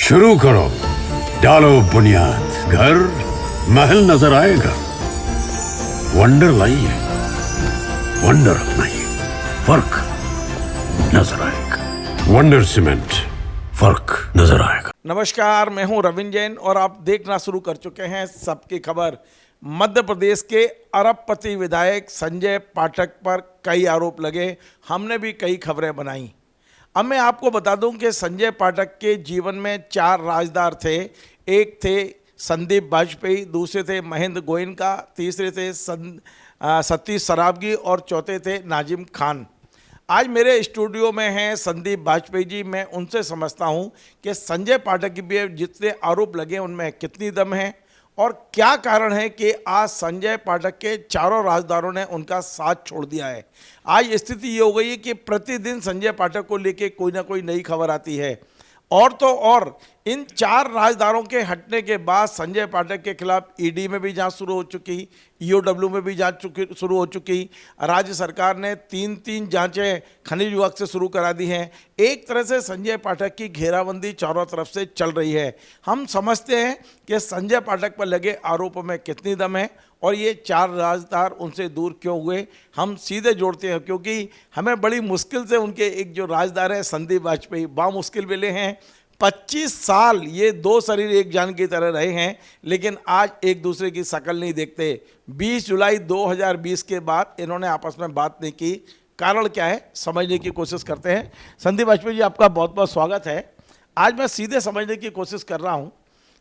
शुरू करो, डालो बुनियाद, घर महल नजर आएगा। वंडर लाइए, वंडर अपनाइए, फर्क नजर आएगा। वंडर सीमेंट, फर्क नजर आएगा। नमस्कार, मैं हूं रविंद्र जैन और आप देखना शुरू कर चुके हैं सबकी खबर। मध्य प्रदेश के अरबपति विधायक संजय पाठक पर कई आरोप लगे, हमने भी कई खबरें बनाई। अब मैं आपको बता दूं कि संजय पाठक के जीवन में 4 राजदार थे। एक थे संदीप वाजपेयी, दूसरे थे महेंद्र गोयनका, तीसरे थे सतीश सरावगी और चौथे थे नाजिम खान। आज मेरे स्टूडियो में हैं संदीप वाजपेयी जी। मैं उनसे समझता हूं कि संजय पाठक की भी जितने आरोप लगे उनमें कितनी दम है और क्या कारण है कि आज संजय पाठक के चारों राजदारों ने उनका साथ छोड़ दिया है। आज स्थिति ये हो गई है कि प्रतिदिन संजय पाठक को लेके कोई ना कोई नई खबर आती है। और तो और इन 4 राजदारों के हटने के बाद संजय पाठक के खिलाफ ईडी में भी जांच शुरू हो चुकी, ईओडब्ल्यू में भी जांच शुरू हो चुकी। राज्य सरकार ने 3 जांचें खनिज विभाग से शुरू करा दी हैं। एक तरह से संजय पाठक की घेराबंदी चारों तरफ से चल रही है। हम समझते हैं कि संजय पाठक पर लगे आरोपों में कितनी दम है और ये 4 राजदार उनसे दूर क्यों हुए। हम सीधे जोड़ते हैं क्योंकि हमें बड़ी मुश्किल से उनके एक जो राजदार है संदीप वाजपेयी, बामुश्किल मिले हैं। 25 साल ये 2 शरीर एक जान की तरह रहे हैं, लेकिन आज एक दूसरे की शक्ल नहीं देखते। 20 जुलाई 2020 के बाद इन्होंने आपस में बात नहीं की। कारण क्या है, समझने की कोशिश करते हैं। संदीप वाजपेयी जी, आपका बहुत बहुत स्वागत है। आज मैं सीधे समझने की कोशिश कर रहा हूँ।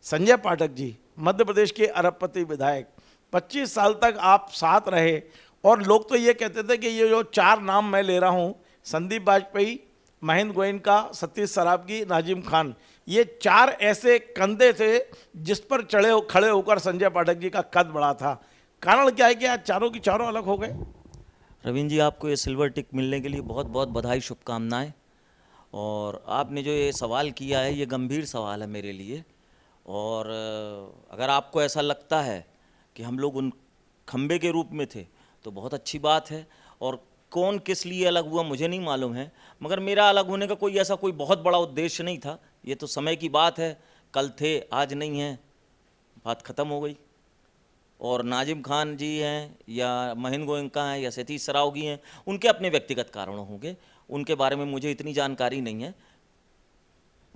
संजय पाठक जी मध्य प्रदेश के अरबपति विधायक, 25 साल तक आप साथ रहे और लोग तो ये कहते थे कि ये जो 4 नाम मैं ले रहा हूँ, संदीप वाजपेयी, महेंद्र गोयनका, सतीश सरावगी, नाजिम खान, ये 4 ऐसे कंधे थे जिस पर खड़े होकर संजय पाठक जी का कद बढ़ा था। कारण क्या है कि आज चारों की चारों अलग हो गए? रविंद्र जी, आपको ये सिल्वर टिक मिलने के लिए बहुत बहुत बधाई, शुभकामनाएं। और आपने जो ये सवाल किया है ये गंभीर सवाल है मेरे लिए। और अगर आपको ऐसा लगता है कि हम लोग उन खंबे के रूप में थे तो बहुत अच्छी बात है। और कौन किस लिए अलग हुआ मुझे नहीं मालूम है, मगर मेरा अलग होने का कोई बहुत बड़ा उद्देश्य नहीं था। ये तो समय की बात है, कल थे आज नहीं है, बात ख़त्म हो गई। और नाजिम खान जी हैं या महेंद्र गोयनका हैं या सतीश सरावगी हैं, उनके अपने व्यक्तिगत कारण होंगे, उनके बारे में मुझे इतनी जानकारी नहीं है।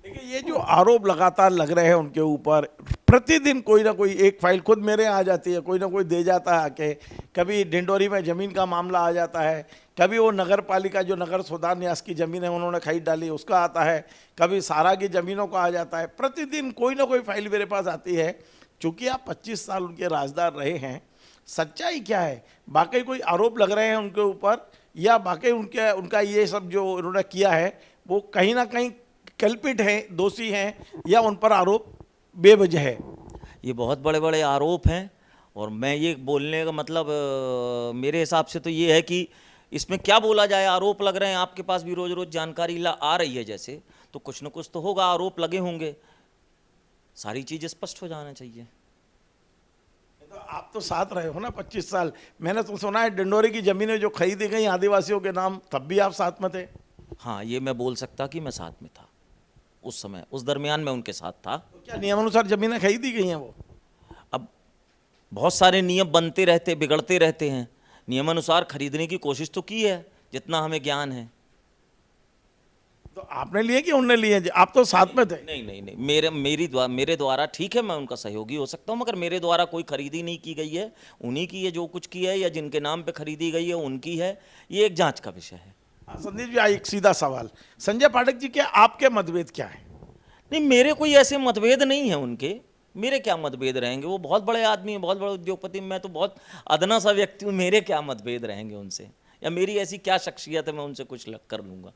देखिए, ये जो आरोप लगातार लग रहे हैं उनके ऊपर, प्रतिदिन कोई ना कोई एक फाइल खुद मेरे यहाँ आ जाती है, कोई ना कोई दे जाता है आके। कभी डिंडोरी में ज़मीन का मामला आ जाता है, कभी वो नगर पालिका जो नगर सुधार न्यास की ज़मीन है उन्होंने खरीद डाली उसका आता है, कभी सारा की ज़मीनों का आ जाता है। प्रतिदिन कोई ना कोई फाइल मेरे पास आती है। चूँकि आप 25 साल उनके राजदार रहे हैं, सच्चाई क्या है? वाकई कोई आरोप लग रहे हैं उनके ऊपर या वाकई उनका ये सब जो उन्होंने किया है वो कहीं ना कहीं कल्पित हैं, दोषी हैं, या उन पर आरोप बेवजह है? ये बहुत बड़े बड़े आरोप हैं और मैं ये बोलने का मतलब मेरे हिसाब से तो ये है कि इसमें क्या बोला जाए। आरोप लग रहे हैं, आपके पास भी रोज़ रोज़ जानकारी आ रही है जैसे, तो कुछ न कुछ तो होगा, आरोप लगे होंगे, सारी चीज़ स्पष्ट हो जाना चाहिए। तो आप तो साथ रहे हो ना 25 साल। मैंने तो सुना है डिंडोरी की ज़मीनें जो खरीदी गई आदिवासियों के नाम, तब भी आप साथ में थे। हाँ, ये मैं बोल सकता कि मैं साथ में था उस समय, उस दरमियान मैं उनके साथ था। तो क्या नियमानुसार ज़मीनें खरीदी गई हैं वो? अब बहुत सारे नियम बनते रहते, बिगड़ते रहते हैं। नियमानुसार खरीदने की कोशिश तो की है जितना हमें ज्ञान है। तो आपने लिए कि उनने लिए? आप तो साथ में थे। नहीं नहीं नहीं, मेरे द्वारा ठीक है, मैं उनका सहयोगी हो सकता हूँ, मगर मेरे द्वारा कोई खरीदी नहीं की गई है। उन्हीं की है जो कुछ की है, या जिनके नाम पे खरीदी गई है उनकी है। ये एक जांच का विषय है। संदीप जी, एक सीधा सवाल, संजय पाठक जी के आपके मतभेद क्या है? नहीं, मेरे कोई ऐसे मतभेद नहीं है उनके। मेरे क्या मतभेद रहेंगे? वो बहुत बड़े आदमी हैं, बहुत बड़े उद्योगपति, मैं तो बहुत अदना सा व्यक्ति हूँ। मेरे क्या मतभेद रहेंगे उनसे, या मेरी ऐसी क्या शख्सियत है मैं उनसे कुछ कर लूँगा?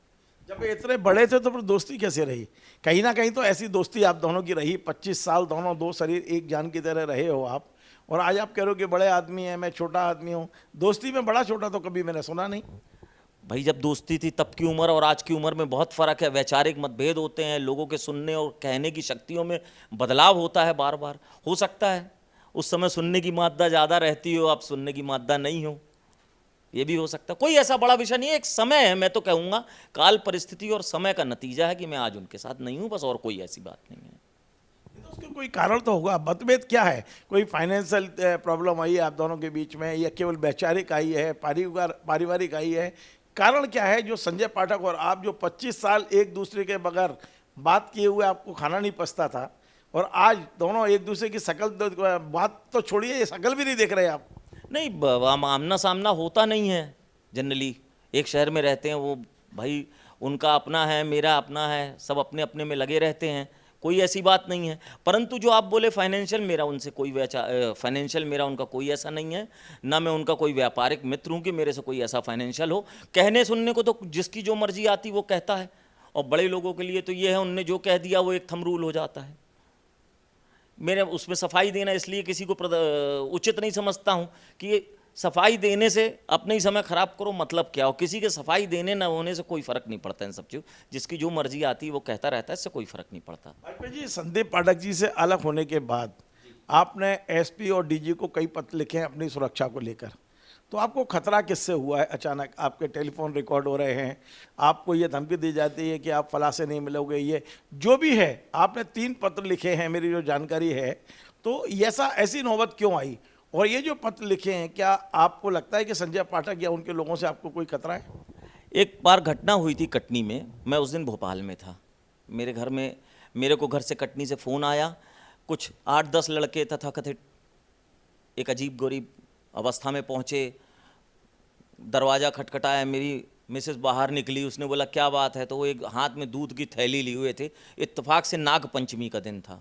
जब ये इतने बड़े थे तो फिर दोस्ती कैसे रही? कहीं ना कहीं तो ऐसी दोस्ती आप दोनों की रही। 25 साल दोनों 2 शरीर एक जान की तरह रहे हो आप, और आज आप कह रहे हो कि बड़े आदमी हैं, मैं छोटा आदमी हूँ। दोस्ती में बड़ा छोटा तो कभी मैंने सुना नहीं। भाई, जब दोस्ती थी तब की उम्र और आज की उम्र में बहुत फ़र्क है। वैचारिक मतभेद होते हैं, लोगों के सुनने और कहने की शक्तियों में बदलाव होता है बार बार। हो सकता है उस समय सुनने की मात्रा ज़्यादा रहती हो, आप सुनने की मात्रा नहीं हो, ये भी हो सकता है। कोई ऐसा बड़ा विषय नहीं है, एक समय है। मैं तो कहूँगा काल परिस्थिति और समय का नतीजा है कि मैं आज उनके साथ नहीं हूँ, बस, और कोई ऐसी बात नहीं है। उसका कोई कारण तो होगा, मतभेद क्या है? कोई फाइनेंशियल प्रॉब्लम आई है आप दोनों के बीच में, या केवल वैचारिक आई है, पारिवारिक आई है? कारण क्या है जो संजय पाठक और आप, जो 25 साल एक दूसरे के बगैर बात किए हुए आपको खाना नहीं पचता था, और आज दोनों एक दूसरे की शकल बात तो छोड़िए, ये शकल भी नहीं देख रहे आप? नहीं, आमना सामना होता नहीं है जनरली। एक शहर में रहते हैं वो, भाई उनका अपना है, मेरा अपना है, सब अपने अपने में लगे रहते हैं, कोई ऐसी बात नहीं है। परंतु जो आप बोले फाइनेंशियल, मेरा उनसे कोई फाइनेंशियल मेरा उनका कोई ऐसा नहीं है, ना मैं उनका कोई व्यापारिक मित्र हूँ कि मेरे से कोई ऐसा फाइनेंशियल हो। कहने सुनने को तो जिसकी जो मर्जी आती वो कहता है, और बड़े लोगों के लिए तो ये है, उनने जो कह दिया वो एक थंब रूल हो जाता है। मेरे उसमें सफाई देना इसलिए किसी को उचित नहीं समझता हूँ कि ये सफाई देने से अपने ही समय खराब करो, मतलब क्या हो? किसी के सफाई देने ना होने से कोई फर्क नहीं पड़ता इन सब चीज़, जिसकी जो मर्जी आती है वो कहता रहता है, इससे कोई फर्क नहीं पड़ता। वाजपेयी जी, संदीप पाठक जी से अलग होने के बाद आपने एसपी और डीजी को कई पत्र लिखे हैं अपनी सुरक्षा को लेकर, तो आपको खतरा किससे हुआ है? अचानक आपके टेलीफोन रिकॉर्ड हो रहे हैं, आपको ये धमकी दी जाती है कि आप फला से नहीं मिलोगे, ये जो भी है, आपने 3 पत्र लिखे हैं मेरी जो जानकारी है, तो ऐसी नौबत क्यों आई? और ये जो पत्र लिखे हैं, क्या आपको लगता है कि संजय पाठक या उनके लोगों से आपको कोई खतरा है? एक बार घटना हुई थी कटनी में, मैं उस दिन भोपाल में था। मेरे घर में, मेरे को घर से कटनी से फ़ोन आया, कुछ 8-10 लड़के तथाकथित एक अजीब गरीब अवस्था में पहुँचे, दरवाज़ा खटखटाया, मेरी मिसेस बाहर निकली, उसने बोला क्या बात है? तो वो एक हाथ में दूध की थैली लिए हुए थे, इत्तेफाक से नाग पंचमी का दिन था।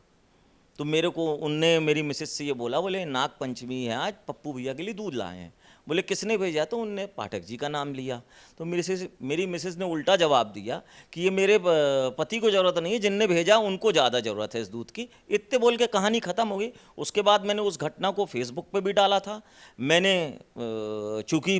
तो मेरे को उनने मेरी मिसेस से ये बोला, बोले नाग पंचमी है आज, पप्पू भैया के लिए दूध लाए हैं। बोले किसने भेजा? तो उनने पाठक जी का नाम लिया। तो मेरी मिसेस ने उल्टा जवाब दिया कि ये मेरे पति को ज़रूरत नहीं है, जिनने भेजा उनको ज़्यादा ज़रूरत है इस दूध की। इतने बोल के कहानी ख़त्म हो गई। उसके बाद मैंने उस घटना को फेसबुक पे भी डाला था। मैंने चूँकि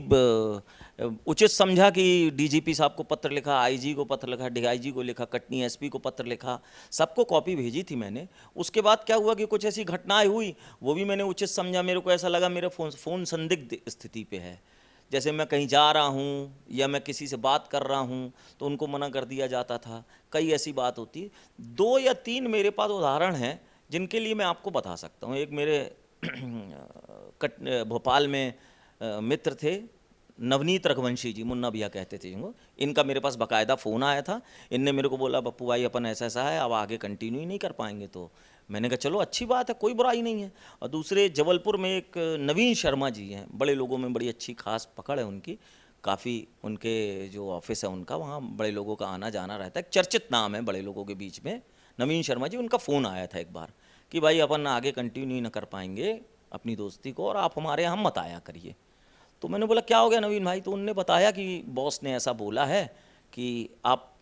उचित समझा कि डीजीपी साहब को पत्र लिखा, आईजी को पत्र लिखा, डीआईजी को लिखा, कटनी एसपी को पत्र लिखा, सबको कॉपी भेजी थी मैंने। उसके बाद क्या हुआ कि कुछ ऐसी घटनाएं हुई, वो भी मैंने उचित समझा। मेरे को ऐसा लगा मेरा फ़ोन संदिग्ध स्थिति पे है, जैसे मैं कहीं जा रहा हूँ या मैं किसी से बात कर रहा हूँ तो उनको मना कर दिया जाता था। कई ऐसी बात होती। 2 या 3 मेरे पास उदाहरण हैं जिनके लिए मैं आपको बता सकता हूँ। एक मेरे भोपाल में मित्र थे, नवनीत रघुवंशी जी, मुन्ना भैया कहते थे इनको। इनका मेरे पास बाकायदा फ़ोन आया था। इनने मेरे को बोला पप्पू भाई अपन ऐसा ऐसा है, अब आगे कंटिन्यू ही नहीं कर पाएंगे। तो मैंने कहा चलो अच्छी बात है, कोई बुराई नहीं है। और दूसरे जबलपुर में एक नवीन शर्मा जी हैं, बड़े लोगों में बड़ी अच्छी खास पकड़ है उनकी, काफ़ी उनके जो ऑफिस है उनका, वहाँ बड़े लोगों का आना जाना रहता है, चर्चित नाम है बड़े लोगों के बीच में, नवीन शर्मा जी। उनका फ़ोन आया था एक बार कि भाई अपन आगे कंटिन्यू न कर पाएंगे अपनी दोस्ती को, और आप हमारे यहाँ मत आया करिए। तो मैंने बोला क्या हो गया नवीन भाई? तो उनने बताया कि बॉस ने ऐसा बोला है कि आप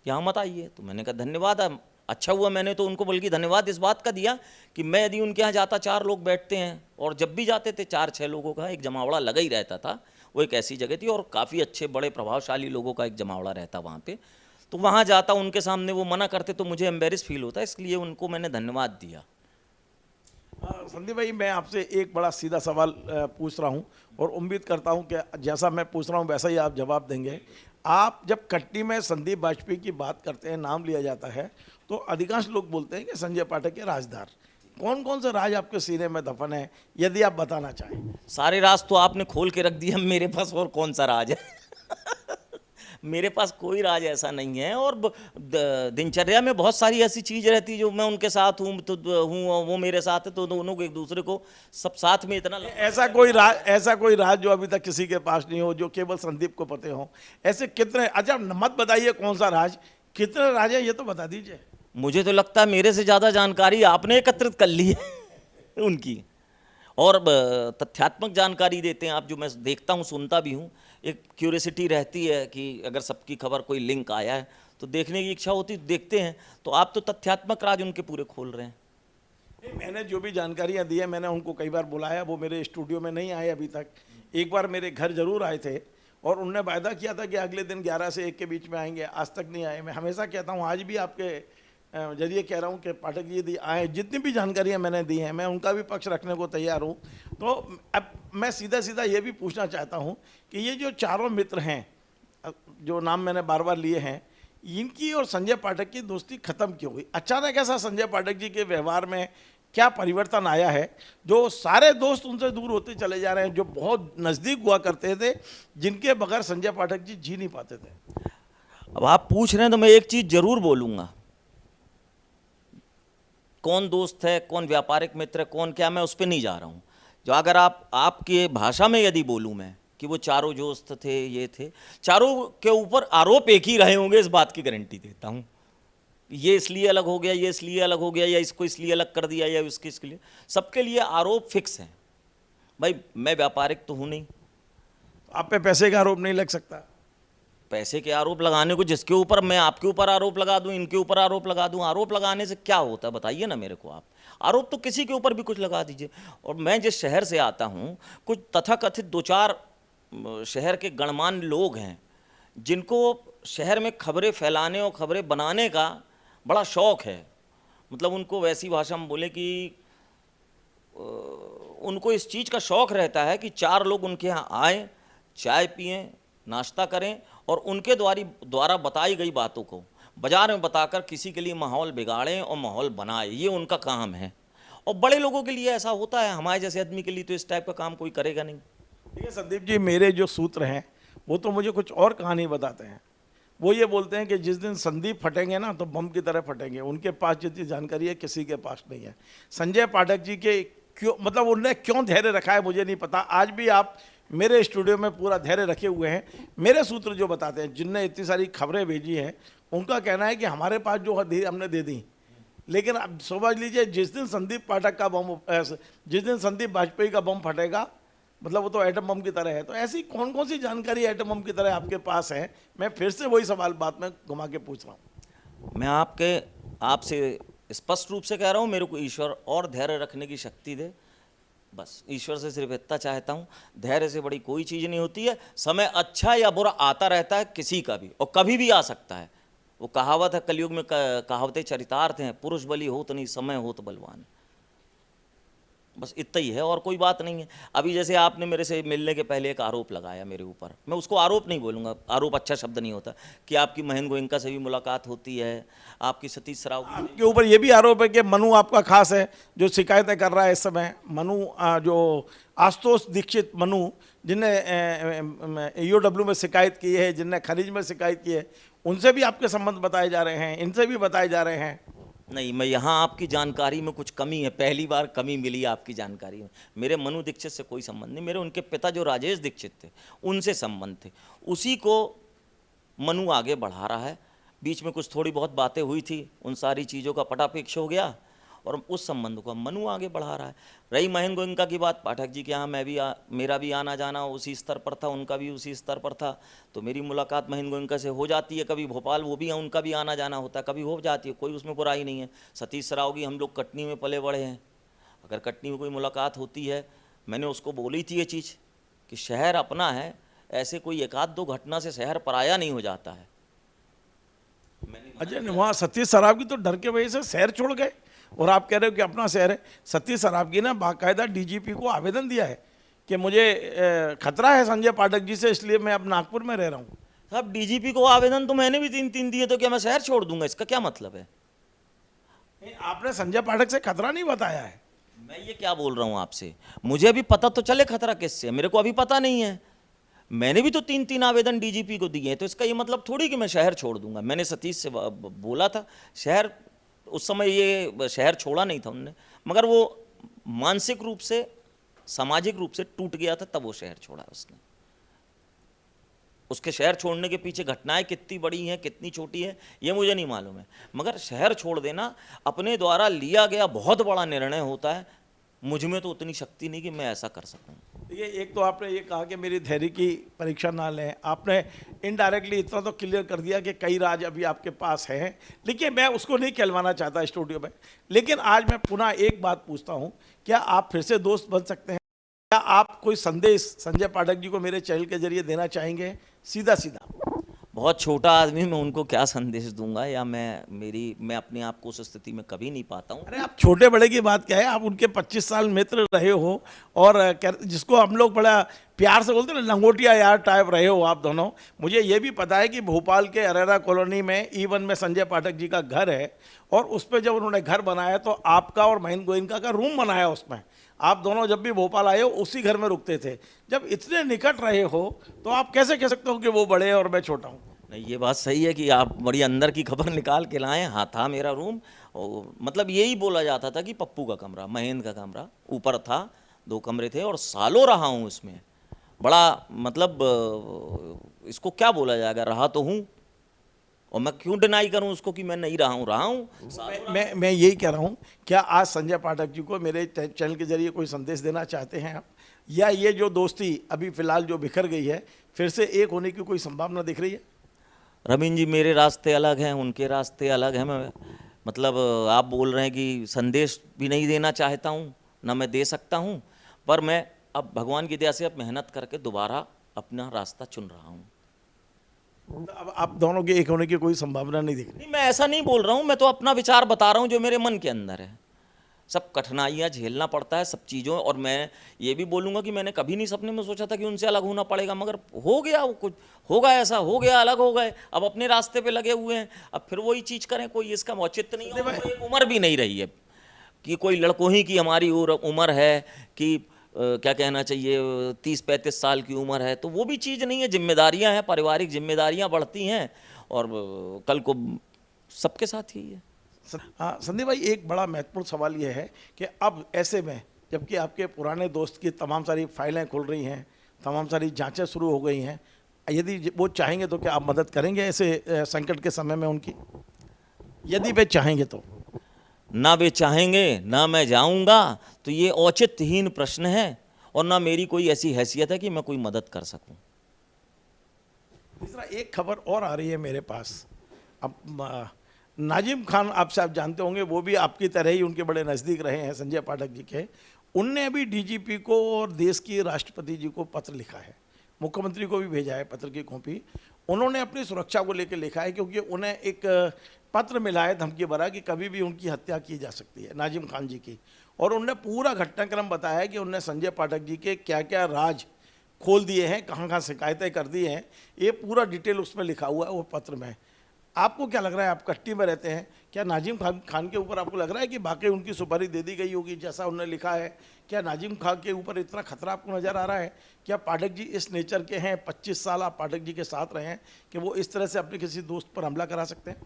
यहाँ मत आइए। तो मैंने कहा धन्यवाद, अच्छा हुआ। मैंने तो उनको बल्कि धन्यवाद इस बात का दिया कि मैं यदि उनके यहाँ जाता, 4 लोग बैठते हैं, और जब भी जाते थे 4-6 लोगों का एक जमावड़ा लगा ही रहता था। वो एक ऐसी जगह थी और काफ़ी अच्छे बड़े प्रभावशाली लोगों का एक जमावड़ा रहता वहाँ पे। तो वहाँ जाता, उनके सामने वो मना करते तो मुझे एम्बेरस फील होता, इसलिए उनको मैंने धन्यवाद दिया। संदीप भाई, मैं आपसे एक बड़ा सीधा सवाल पूछ रहा हूं, और उम्मीद करता हूं कि जैसा मैं पूछ रहा हूं वैसा ही आप जवाब देंगे। आप जब कटनी में संदीप वाजपेयी की बात करते हैं, नाम लिया जाता है, तो अधिकांश लोग बोलते हैं कि संजय पाठक के राजदार। कौन कौन से राज आपके सीने में दफन है, यदि आप बताना चाहें? सारे राज तो आपने खोल के रख दिया, मेरे पास और कौन सा राज है? मेरे पास कोई राज ऐसा नहीं है। और दिनचर्या में बहुत सारी ऐसी चीज़ रहती है जो मैं उनके साथ हूँ तो वो मेरे साथ है, तो दोनों को एक दूसरे को सब साथ में इतना ऐसा कोई राज जो अभी तक किसी के पास नहीं हो, जो केवल संदीप को पते हो? ऐसे कितने? अच्छा मत बताइए कौन सा राज, कितने राज है ये तो बता दीजिए। मुझे तो लगता है मेरे से ज़्यादा जानकारी आपने एकत्रित कर ली है उनकी, और तथ्यात्मक जानकारी देते हैं आप, जो मैं देखता हूँ, सुनता भी हूँ। एक क्यूरियोसिटी रहती है कि अगर सबकी खबर कोई लिंक आया है तो देखने की इच्छा होती, देखते हैं। तो आप तो तथ्यात्मक राज उनके पूरे खोल रहे हैं। मैंने जो भी जानकारियाँ दी है, मैंने उनको कई बार बुलाया, वो मेरे स्टूडियो में नहीं आए अभी तक। एक बार मेरे घर जरूर आए थे और उनने वायदा किया था कि अगले दिन 11 से 1 के बीच में आएंगे, आज तक नहीं आए। मैं हमेशा कहता हूँ, आज भी आपके जरिए कह रहा हूँ कि पाठक जी यदि आए, जितनी भी जानकारियाँ मैंने दी हैं, मैं उनका भी पक्ष रखने को तैयार हूँ। तो अब मैं सीधा सीधा ये भी पूछना चाहता हूँ कि ये जो चारों मित्र हैं, जो नाम मैंने बार बार लिए हैं, इनकी और संजय पाठक की दोस्ती खत्म क्यों हुई? अचानक ऐसा संजय पाठक जी के व्यवहार में क्या परिवर्तन आया है जो सारे दोस्त उनसे दूर होते चले जा रहे हैं, जो बहुत नज़दीक हुआ करते थे, जिनके बगैर संजय पाठक जी नहीं पाते थे? अब आप पूछ रहे हैं तो मैं एक चीज़ जरूर बोलूँगा, कौन दोस्त है, कौन व्यापारिक मित्र है, कौन क्या, मैं उस पर नहीं जा रहा हूँ। जो अगर आपकी भाषा में यदि बोलूँ मैं कि वो चारों दोस्त थे, ये थे, चारों के ऊपर आरोप एक ही रहे होंगे, इस बात की गारंटी देता हूँ। ये इसलिए अलग हो गया, ये इसलिए अलग हो गया, या इसको इसलिए अलग कर दिया, या इसके लिए, सबके लिए आरोप फिक्स हैं। भाई मैं व्यापारिक तो हूँ नहीं। आप पे पैसे का आरोप नहीं लग सकता? पैसे के आरोप लगाने को जिसके ऊपर, मैं आपके ऊपर आरोप लगा दूं, इनके ऊपर आरोप लगा दूं, आरोप लगाने से क्या होता है बताइए ना मेरे को आप। आरोप तो किसी के ऊपर भी कुछ लगा दीजिए। और मैं जिस शहर से आता हूं, कुछ तथाकथित दो चार शहर के गणमान्य लोग हैं जिनको शहर में खबरें फैलाने और खबरें बनाने का बड़ा शौक है। मतलब उनको वैसी भाषा में बोले कि उनको इस चीज़ का शौक रहता है कि चार लोग उनके यहाँ आए, चाय पिएं, नाश्ता करें और उनके द्वारा बताई गई बातों को बाजार में बताकर किसी के लिए माहौल बिगाड़ें और माहौल बनाएं। ये उनका काम है। और बड़े लोगों के लिए ऐसा होता है, हमारे जैसे आदमी के लिए तो इस टाइप का काम कोई करेगा नहीं। देखिए संदीप जी, मेरे जो सूत्र हैं वो तो मुझे कुछ और कहानी बताते हैं। वो ये बोलते हैं कि जिस दिन संदीप फटेंगे ना तो बम की तरह फटेंगे। उनके पास जितनी जानकारी है किसी के पास नहीं है। संजय पाठक जी के क्यों, मतलब उन्होंने क्यों धैर्य रखा है मुझे नहीं पता। आज भी आप मेरे स्टूडियो में पूरा धैर्य रखे हुए हैं। मेरे सूत्र जो बताते हैं, जिनने इतनी सारी खबरें भेजी हैं, उनका कहना है कि हमारे पास जो हमने दे दी, लेकिन अब समझ लीजिए जिस दिन संदीप पाठक का बम, जिस दिन संदीप वाजपेयी का बम फटेगा, मतलब वो तो एटम बम की तरह है। तो ऐसी कौन कौन सी जानकारी एटम बम की तरह आपके पास है? मैं फिर से वही सवाल बात में घुमा के पूछ रहा हूँ। मैं आपसे स्पष्ट रूप से कह रहा हूँ, मेरे को ईश्वर और धैर्य रखने की शक्ति दे। बस ईश्वर से सिर्फ इतना चाहता हूँ। धैर्य से बड़ी कोई चीज़ नहीं होती है। समय अच्छा या बुरा आता रहता है किसी का भी, और कभी भी आ सकता है। वो कहावत है, कलयुग में कहावतें चरितार्थ हैं, पुरुष बली हो तो नहीं, समय हो तो बलवान। बस इतना ही है और कोई बात नहीं है। अभी जैसे आपने मेरे से मिलने के पहले एक आरोप लगाया मेरे ऊपर, मैं उसको आरोप नहीं बोलूँगा, आरोप अच्छा शब्द नहीं होता, कि आपकी महेंद्र गोयनका से भी मुलाकात होती है, आपकी सतीश सराव के ऊपर ये भी आरोप है कि मनु आपका खास है जो शिकायतें कर रहा है इस समय। मनु जो आशुतोष दीक्षित मनु, जिनने ईओडब्ल्यू में शिकायत की है, जिनने खनिज में शिकायत की है, उनसे भी आपके संबंध बताए जा रहे हैं, इनसे भी बताए जा रहे हैं। नहीं, मैं यहाँ आपकी जानकारी में कुछ कमी है, पहली बार कमी मिली आपकी जानकारी में। मेरे मनु दीक्षित से कोई संबंध नहीं। मेरे उनके पिता जो राजेश दीक्षित थे उनसे संबंध थे, उसी को मनु आगे बढ़ा रहा है। बीच में कुछ थोड़ी बहुत बातें हुई थी, उन सारी चीज़ों का पटापेक्ष हो गया और उस संबंध को मनु आगे बढ़ा रहा है। रही महेंद्र गोयनका की बात, पाठक जी के यहाँ मेरा भी आना जाना उसी स्तर पर था, उनका भी उसी स्तर पर था। तो मेरी मुलाकात महेंद्र गोयनका से हो जाती है, कभी भोपाल वो भी हैं, उनका भी आना जाना होता है, कभी हो जाती है, कोई उसमें बुराई नहीं है। सतीश सरावगी, हम लोग कटनी में पले बड़े हैं, अगर कटनी में कोई मुलाकात होती है, मैंने उसको बोली थी ये चीज़ कि शहर अपना है, ऐसे कोई एक आध दो घटना से शहर पराया नहीं हो जाता है। अजय, वहाँ सतीश सरावगी तो डर के वजह से शहर छोड़ गए और आप कह रहे हो कि अपना शहर है। सतीश सरावगी ने बाकायदा डीजीपी को आवेदन दिया है कि मुझे खतरा है संजय पाठक जी से, इसलिए मैं अब नागपुर में रह रहा हूँ। साहब डीजीपी को आवेदन तो मैंने भी 3-3 दिए, तो क्या मैं शहर छोड़ दूंगा? इसका क्या मतलब है? आपने संजय पाठक से खतरा नहीं बताया है। मैं ये क्या बोल रहा हूँ आपसे, मुझे अभी पता तो चले खतरा किससे, मेरे को अभी पता नहीं है। मैंने भी तो 3-3 आवेदन डीजीपी को दिए हैं, तो इसका ये मतलब थोड़ी कि मैं शहर छोड़ दूंगा। मैंने सतीश से बोला था शहर, उस समय ये शहर छोड़ा नहीं था उनने, मगर वो मानसिक रूप से, सामाजिक रूप से टूट गया था, तब वो शहर छोड़ा उसने। उसके शहर छोड़ने के पीछे घटनाएं कितनी बड़ी हैं कितनी छोटी है ये मुझे नहीं मालूम है, मगर शहर छोड़ देना अपने द्वारा लिया गया बहुत बड़ा निर्णय होता है। मुझ में तो उतनी शक्ति नहीं कि मैं ऐसा कर सकूं। देखिए, एक तो आपने ये कहा कि मेरी धैर्य की परीक्षा ना लें, आपने इनडायरेक्टली इतना तो क्लियर कर दिया कि कई राज अभी आपके पास हैं, लेकिन मैं उसको नहीं कहलवाना चाहता स्टूडियो में। लेकिन आज मैं पुनः एक बात पूछता हूँ, क्या आप फिर से दोस्त बन सकते हैं? क्या आप कोई संदेश संजय पाठक जी को मेरे चैनल के जरिए देना चाहेंगे? सीधा सीधा बहुत छोटा आदमी, मैं उनको क्या संदेश दूंगा, या मैं अपने आप को उस स्थिति में कभी नहीं पाता हूँ। अरे आप छोटे बड़े की बात क्या है, आप उनके 25 साल मित्र रहे हो और जिसको हम लोग बड़ा प्यार से बोलते हैं ना, लंगोटिया यार टाइप रहे हो आप दोनों। मुझे ये भी पता है कि भोपाल के अरेरा कॉलोनी में E1 में संजय पाठक जी का घर है, और उस पर जब उन्होंने घर बनाया तो आपका और महेंद्र गोयनका का रूम बनाया उसमें। आप दोनों जब भी भोपाल आए हो उसी घर में रुकते थे। जब इतने निकट रहे हो तो आप कैसे कह सकते हो कि वो बड़े और मैं छोटा हूँ? नहीं, ये बात सही है कि आप बड़ी अंदर की खबर निकाल के लाए। हाँ, था मेरा रूम, और मतलब यही बोला जाता था कि पप्पू का कमरा, महेंद्र का कमरा ऊपर था, 2 कमरे थे, और सालों रहा हूँ उसमें। बड़ा मतलब इसको क्या बोला जाएगा, रहा तो हूँ, और मैं क्यों डिनाई करूँ उसको कि मैं नहीं रहा हूँ। मैं यही कह रहा हूँ, क्या आज संजय पाठक जी को मेरे चैनल के जरिए कोई संदेश देना चाहते हैं आप, या ये जो दोस्ती अभी फिलहाल जो बिखर गई है फिर से एक होने की कोई संभावना दिख रही है? रवीन जी, मेरे रास्ते अलग हैं, उनके रास्ते अलग हैं। मैं मतलब आप बोल रहे हैं कि संदेश भी नहीं देना चाहता हूँ, ना मैं दे सकता हूँ, पर मैं अब भगवान की दया से अब मेहनत करके दोबारा अपना रास्ता चुन रहा हूँ। अब आप दोनों के एक होने की कोई संभावना नहीं दिख रही? नहीं, मैं ऐसा नहीं बोल रहा हूँ, मैं तो अपना विचार बता रहा हूँ जो मेरे मन के अंदर है। सब कठिनाइयाँ झेलना पड़ता है, सब चीज़ों, और मैं ये भी बोलूँगा कि मैंने कभी नहीं सपने में सोचा था कि उनसे अलग होना पड़ेगा, मगर हो गया, वो कुछ होगा, ऐसा हो गया, अलग हो गए, अब अपने रास्ते पे लगे हुए हैं। अब फिर वही चीज़ करें, कोई इसका औचित्य नहीं है, और एक उम्र भी नहीं रही है कि कोई लड़कों ही की हमारी उम्र है कि क्या कहना चाहिए 30-35 साल की उम्र है, तो वो भी चीज़ नहीं है। जिम्मेदारियाँ हैं, पारिवारिक जिम्मेदारियाँ बढ़ती हैं, और कल को सबके साथ ही है। हाँ संदीप भाई, एक बड़ा महत्वपूर्ण सवाल यह है कि अब ऐसे में जबकि आपके पुराने दोस्त की तमाम सारी फाइलें खुल रही हैं, तमाम सारी जांचें शुरू हो गई हैं, यदि वो चाहेंगे तो क्या आप मदद करेंगे ऐसे संकट के समय में उनकी, यदि वे चाहेंगे तो? ना वे चाहेंगे ना मैं जाऊंगा, तो ये औचित्यहीन प्रश्न है, और ना मेरी कोई ऐसी हैसियत है कि मैं कोई मदद कर सकूं। तीसरा, एक खबर और आ रही है मेरे पास। अब नाजिम खान आपसे आप जानते होंगे, वो भी आपकी तरह ही उनके बड़े नज़दीक रहे हैं संजय पाठक जी के। उनने अभी डीजीपी को और देश की राष्ट्रपति जी को पत्र लिखा है, मुख्यमंत्री को भी भेजा है पत्र की कॉपी। उन्होंने अपनी सुरक्षा को लेकर लिखा है, क्योंकि उन्हें एक पत्र मिला है धमकी भरा कि कभी भी उनकी हत्या की जा सकती है, नाजिम खान जी की। और उनने पूरा घटनाक्रम बताया है कि उनने संजय पाठक जी के क्या क्या राज खोल दिए हैं, कहाँ कहाँ शिकायतें कर दी हैं, ये पूरा डिटेल उसमें लिखा हुआ है वो पत्र में। आपको क्या लग रहा है, आप कट्टी में रहते हैं, क्या नाजिम खान के ऊपर आपको लग रहा है कि बाकी उनकी सुपारी दे दी गई होगी जैसा उन्होंने लिखा है? क्या नाजिम खान के ऊपर इतना खतरा आपको नज़र आ रहा है? क्या पाठक जी इस नेचर के हैं, 25 साल आप पाठक जी के साथ रहे हैं, कि वो इस तरह से अपने किसी दोस्त पर हमला करा सकते हैं?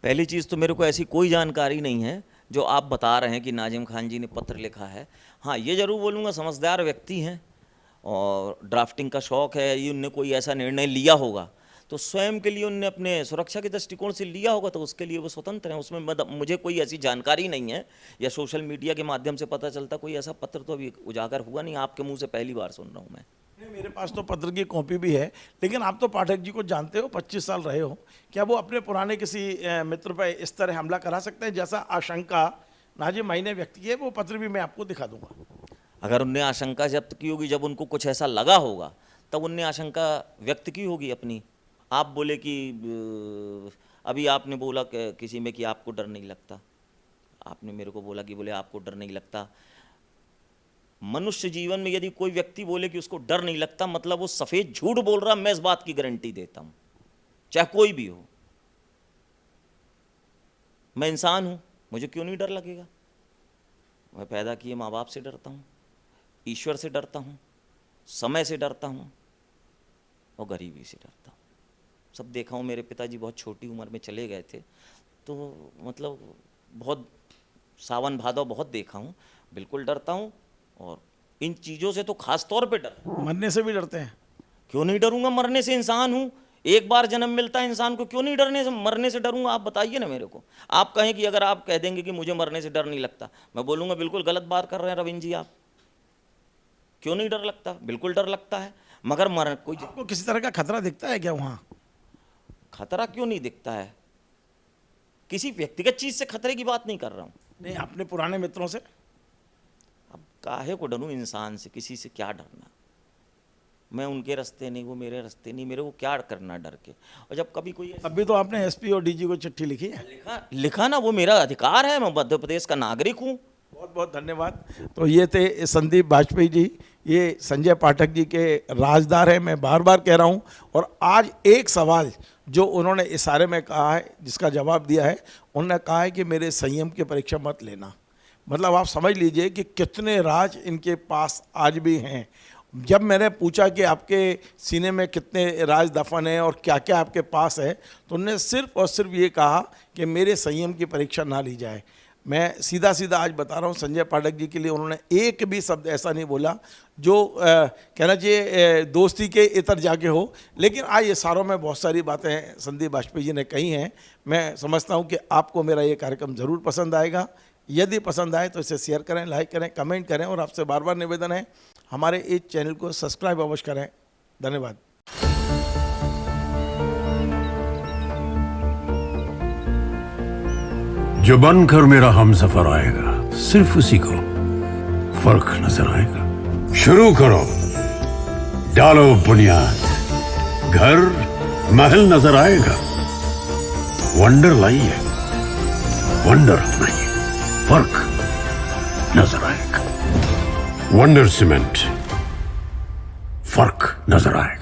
पहली चीज़ तो मेरे को ऐसी कोई जानकारी नहीं है जो आप बता रहे हैं कि नाजिम खान जी ने पत्र लिखा है। हाँ, ये ज़रूर बोलूँगा, समझदार व्यक्ति हैं और ड्राफ्टिंग का शौक़ है, ये उनने कोई ऐसा निर्णय लिया होगा तो स्वयं के लिए उनने अपने सुरक्षा के दृष्टिकोण से लिया होगा, तो उसके लिए वो स्वतंत्र हैं। उसमें मुझे कोई ऐसी जानकारी नहीं है, या सोशल मीडिया के माध्यम से पता चलता कोई ऐसा पत्र तो अभी उजागर हुआ नहीं, आपके मुंह से पहली बार सुन रहा हूँ मैं। नहीं, मेरे पास तो पत्र की कॉपी भी है, लेकिन आप तो पाठक जी को जानते हो, 25 साल रहे हो, क्या वो अपने पुराने किसी मित्र पर इस तरह हमला करा सकते हैं जैसा आशंका नाजिम भाई ने व्यक्त की है? वो पत्र भी मैं आपको दिखा दूंगा। अगर उनने आशंका जब्त की होगी, जब उनको कुछ ऐसा लगा होगा तब उनने आशंका व्यक्त की होगी अपनी। आप बोले कि अभी आपने बोला किसी में कि आपको डर नहीं लगता, आपने मेरे को बोला कि बोले आपको डर नहीं लगता। मनुष्य जीवन में यदि कोई व्यक्ति बोले कि उसको डर नहीं लगता, मतलब वो सफ़ेद झूठ बोल रहा, मैं इस बात की गारंटी देता हूँ, चाहे कोई भी हो। मैं इंसान हूँ, मुझे क्यों नहीं डर लगेगा? मैं पैदा किए माँ बाप से डरता हूँ, ईश्वर से डरता हूँ, समय से डरता हूँ, और गरीबी से डरता हूँ। सब देखा हूँ, मेरे पिताजी बहुत छोटी उम्र में चले गए थे, तो मतलब बहुत सावन भादव बहुत देखा हूँ, बिल्कुल डरता हूँ। और इन चीज़ों से तो खास तौर पे डर। मरने से भी डरते हैं? क्यों नहीं डरूंगा, मरने से, इंसान हूँ, एक बार जन्म मिलता है इंसान को, क्यों नहीं डरने से मरने से डरूंगा? आप बताइए ना मेरे को। आप कहें कि अगर आप कह देंगे कि मुझे मरने से डर नहीं लगता, मैं बोलूँगा बिल्कुल गलत बात कर रहे हैं रविंद्र जी आप। क्यों नहीं डर लगता? बिल्कुल डर लगता है, मगर कोई आपको किसी तरह का खतरा दिखता है क्या वहाँ? खतरा क्यों नहीं दिखता है? किसी व्यक्तिगत चीज़ से खतरे की बात नहीं कर रहा हूँ। नहीं, अपने पुराने मित्रों से? अब काहे को डरूं? इंसान से, किसी से क्या डरना? मैं उनके रास्ते नहीं, वो मेरे रास्ते नहीं, मेरे को क्या करना डर के। और जब कभी कोई अभी तो आपने एसपी और डीजी को चिट्ठी लिखी है। लिखा ना, वो मेरा अधिकार है, मैं मध्य प्रदेश का नागरिक हूँ। बहुत बहुत धन्यवाद। तो ये थे संदीप बाजपेयी जी, ये संजय पाठक जी के राजदार हैं, मैं बार बार कह रहा हूँ। और आज एक सवाल जो उन्होंने इशारे में कहा है, जिसका जवाब दिया है, उन्होंने कहा है कि मेरे संयम की परीक्षा मत लेना। मतलब आप समझ लीजिए कि कितने राज इनके पास आज भी हैं। जब मैंने पूछा कि आपके सीने में कितने राज दफन हैं और क्या क्या आपके पास है, तो उन्होंने सिर्फ और सिर्फ ये कहा कि मेरे संयम की परीक्षा ना ली जाए। मैं सीधा सीधा आज बता रहा हूँ, संजय पाठक जी के लिए उन्होंने एक भी शब्द ऐसा नहीं बोला जो कहना चाहिए दोस्ती के इतर जाके हो। लेकिन आज ये सारों में बहुत सारी बातें संदीप बाजपेयी जी ने कही हैं। मैं समझता हूँ कि आपको मेरा ये कार्यक्रम ज़रूर पसंद आएगा। यदि पसंद आए तो इसे शेयर करें, लाइक करें, कमेंट करें, और आपसे बार बार निवेदन है हमारे इस चैनल को सब्सक्राइब अवश्य करें। धन्यवाद। जो बनकर मेरा हमसफर आएगा, सिर्फ उसी को फर्क नजर आएगा। शुरू करो, डालो बुनियाद, घर महल नजर आएगा। वंडर लाइए, वंडर अपनाइए, फर्क नजर आएगा। वंडर सीमेंट, फर्क नजर आएगा।